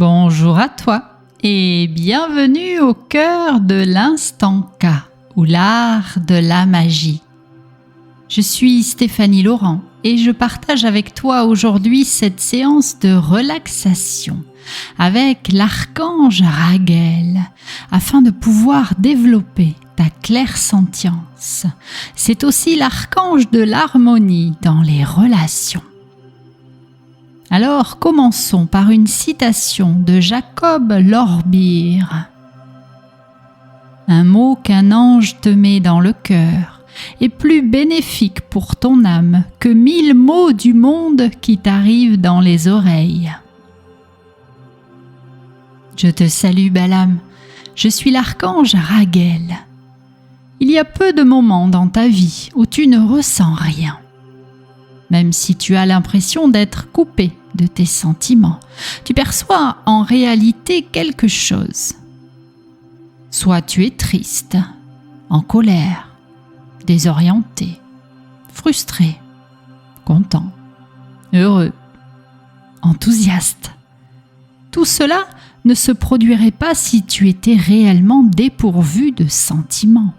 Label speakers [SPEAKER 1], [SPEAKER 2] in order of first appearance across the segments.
[SPEAKER 1] Bonjour à toi et bienvenue au cœur de l'instant K ou l'art de la magie. Je suis Stéphanie Laurent et je partage avec toi aujourd'hui cette séance de relaxation avec l'archange Raguel afin de pouvoir développer ta clairsentience. C'est aussi l'archange de l'harmonie dans les relations. Alors commençons par une citation de Jacob Lorbir. Un mot qu'un ange te met dans le cœur est plus bénéfique pour ton âme que 1000 mots du monde qui t'arrivent dans les oreilles. Je te salue, belle âme, je suis l'archange Raguel. Il y a peu de moments dans ta vie où tu ne ressens rien. Même si tu as l'impression d'être coupé de tes sentiments, tu perçois en réalité quelque chose. Soit tu es triste, en colère, désorienté, frustré, content, heureux, enthousiaste. Tout cela ne se produirait pas si tu étais réellement dépourvu de sentiments.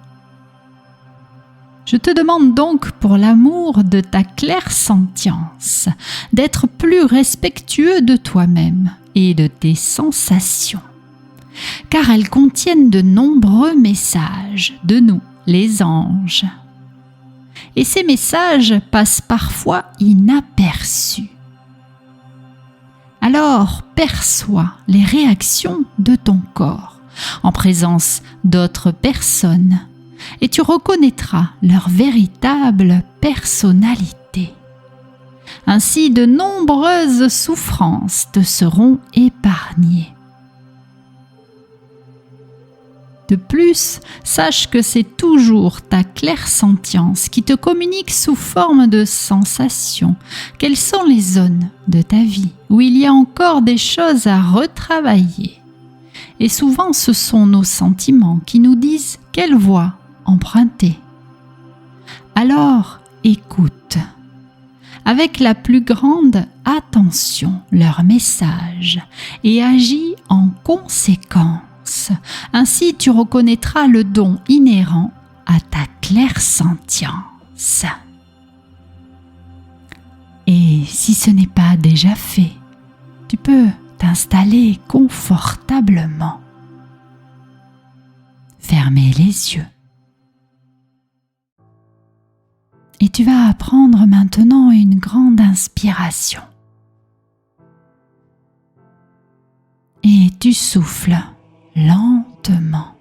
[SPEAKER 1] Je te demande donc, pour l'amour de ta clairsentience, d'être plus respectueux de toi-même et de tes sensations, car elles contiennent de nombreux messages de nous, les anges. Et ces messages passent parfois inaperçus. Alors, perçois les réactions de ton corps en présence d'autres personnes, et tu reconnaîtras leur véritable personnalité. Ainsi, de nombreuses souffrances te seront épargnées. De plus, sache que c'est toujours ta clairsentience qui te communique sous forme de sensations quelles sont les zones de ta vie où il y a encore des choses à retravailler. Et souvent, ce sont nos sentiments qui nous disent quelle voie emprunter. Alors, écoute avec la plus grande attention leurs messages et agis en conséquence. Ainsi, tu reconnaîtras le don inhérent à ta clairsentience. Et si ce n'est pas déjà fait, tu peux t'installer confortablement. Fermer les yeux. Et tu vas prendre maintenant une grande inspiration. Et tu souffles lentement,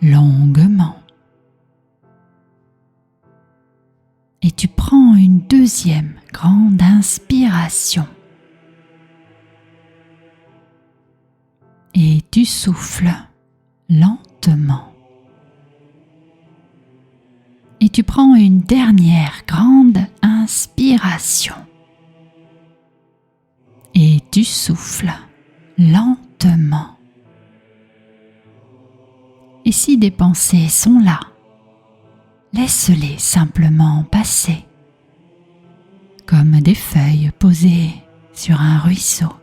[SPEAKER 1] longuement. Et tu prends une deuxième grande inspiration. Et tu souffles lentement. Et tu prends une dernière grande inspiration. Et tu souffles lentement. Et si des pensées sont là, laisse-les simplement passer, comme des feuilles posées sur un ruisseau.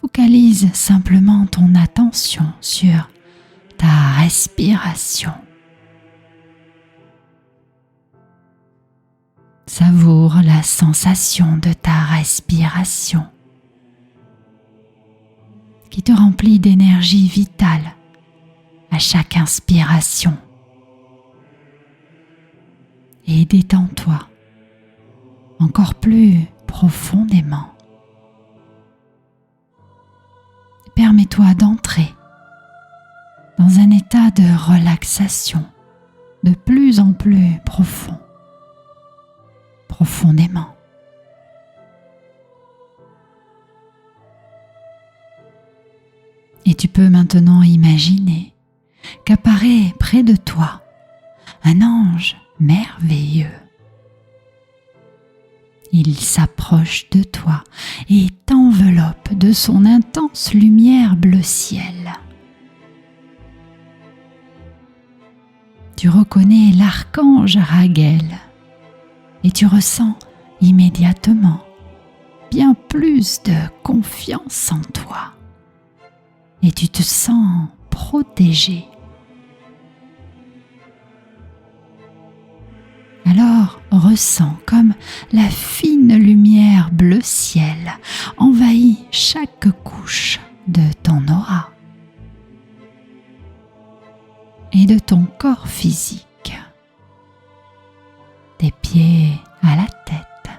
[SPEAKER 1] Focalise simplement ton attention sur ta respiration. Savoure la sensation de ta respiration qui te remplit d'énergie vitale à chaque inspiration. Et détends-toi encore plus profondément. Permets-toi d'entrer dans un état de relaxation de plus en plus profond. Profondément. Et tu peux maintenant imaginer qu'apparaît près de toi un ange merveilleux. Il s'approche de toi et t'enveloppe de son intense lumière bleu ciel. Tu reconnais l'archange Raguel et tu ressens immédiatement bien plus de confiance en toi et tu te sens protégé. Alors ressens comme la fine lumière bleu ciel envahit chaque couche de ton aura et de ton corps physique, des pieds à la tête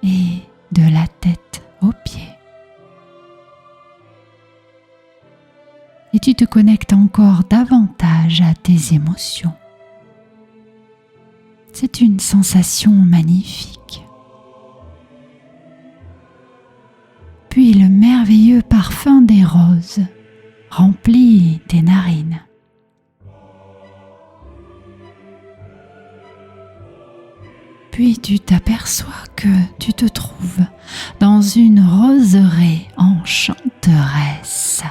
[SPEAKER 1] et de la tête aux pieds. Et tu te connectes encore davantage à tes émotions. C'est une sensation magnifique. Puis le merveilleux parfum des roses remplit tes narines. Puis tu t'aperçois que tu te trouves dans une roseraie enchanteresse.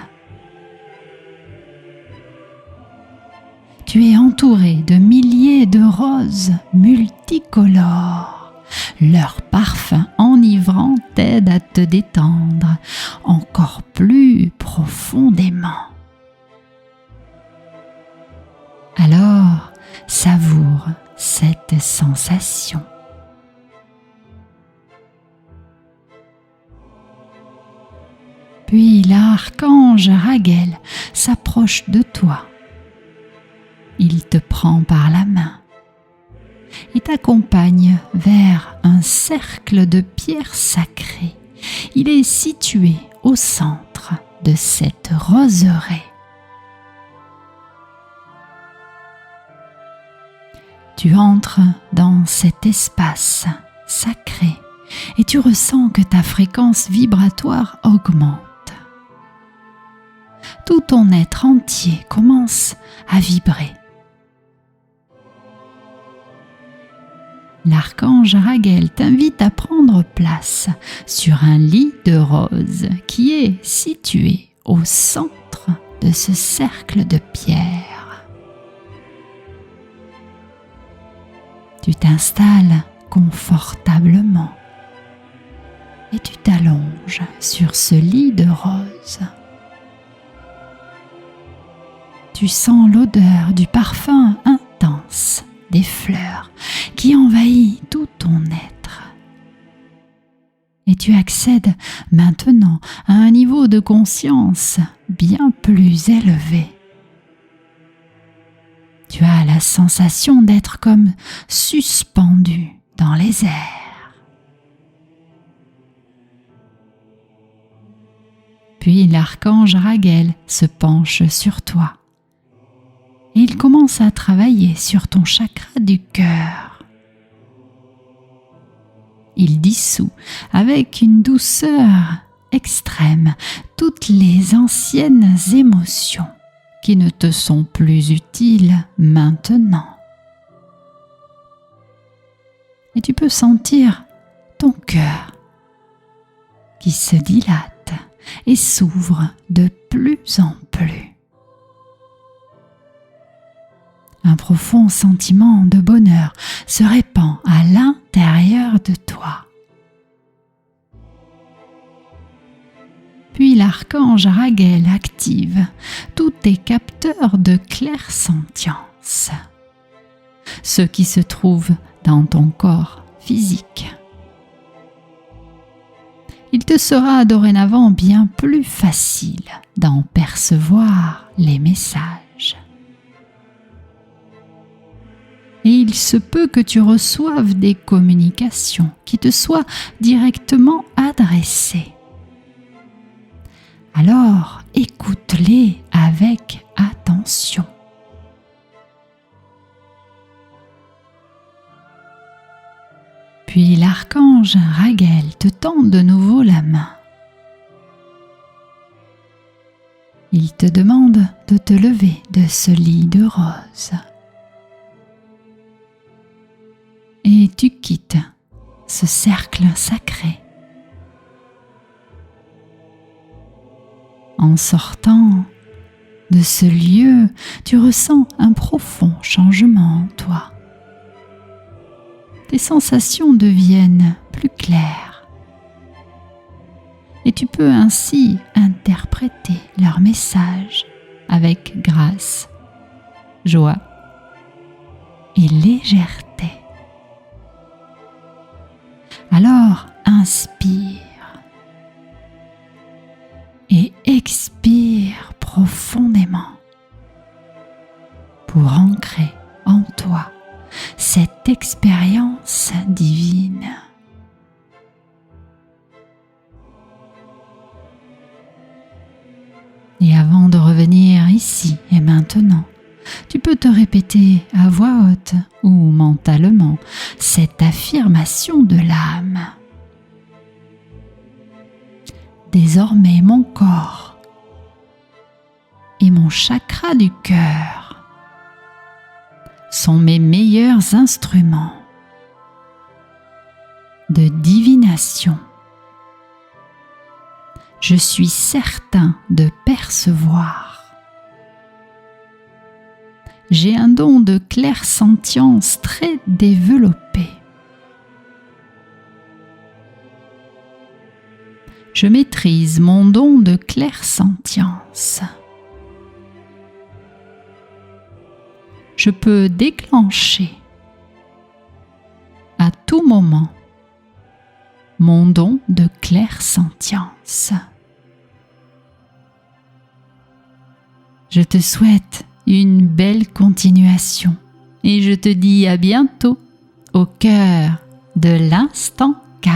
[SPEAKER 1] Tu es entouré de milliers de roses multicolores. Leur parfum enivrant t'aide à te détendre encore plus profondément. Alors, savoure cette sensation. Puis l'archange Raguel s'approche de toi. Il te prend par la main et t'accompagne vers un cercle de pierres sacrées. Il est situé au centre de cette roseraie. Tu entres dans cet espace sacré et tu ressens que ta fréquence vibratoire augmente. Tout ton être entier commence à vibrer. L'archange Raguel t'invite à prendre place sur un lit de roses qui est situé au centre de ce cercle de pierre. Tu t'installes confortablement et tu t'allonges sur ce lit de roses. Tu sens l'odeur du parfum intense des fleurs qui envahit tout ton être. Et tu accèdes maintenant à un niveau de conscience bien plus élevé. Tu as la sensation d'être comme suspendu dans les airs. Puis l'archange Raguel se penche sur toi. Et il commence à travailler sur ton chakra du cœur. Il dissout avec une douceur extrême toutes les anciennes émotions qui ne te sont plus utiles maintenant. Et tu peux sentir ton cœur qui se dilate et s'ouvre de plus en plus. Un profond sentiment de bonheur se répand à l'intérieur de toi. Puis l'archange Raguel active tous tes capteurs de clairsentience, ceux qui se trouvent dans ton corps physique. Il te sera dorénavant bien plus facile d'en percevoir les messages. Et il se peut que tu reçoives des communications qui te soient directement adressées. Alors, écoute-les avec attention. Puis l'archange Raguel te tend de nouveau la main. Il te demande de te lever de ce lit de roses. Et tu quittes ce cercle sacré. En sortant de ce lieu, tu ressens un profond changement en toi. tes sensations deviennent plus claires. Et tu peux ainsi interpréter leur message avec grâce, joie et légèreté. Alors inspire et expire profondément pour ancrer en toi cette expérience divine. Et avant de revenir ici et maintenant, tu peux te répéter à voix haute ou mentalement cette affirmation de l'âme. Désormais, mon corps et mon chakra du cœur sont mes meilleurs instruments de divination. Je suis certain de percevoir. J'ai un don de clairsentience très développé. Je maîtrise mon don de clairsentience. Je peux déclencher à tout moment mon don de clairsentience. Je te souhaite une belle continuation et je te dis à bientôt au cœur de l'instant K.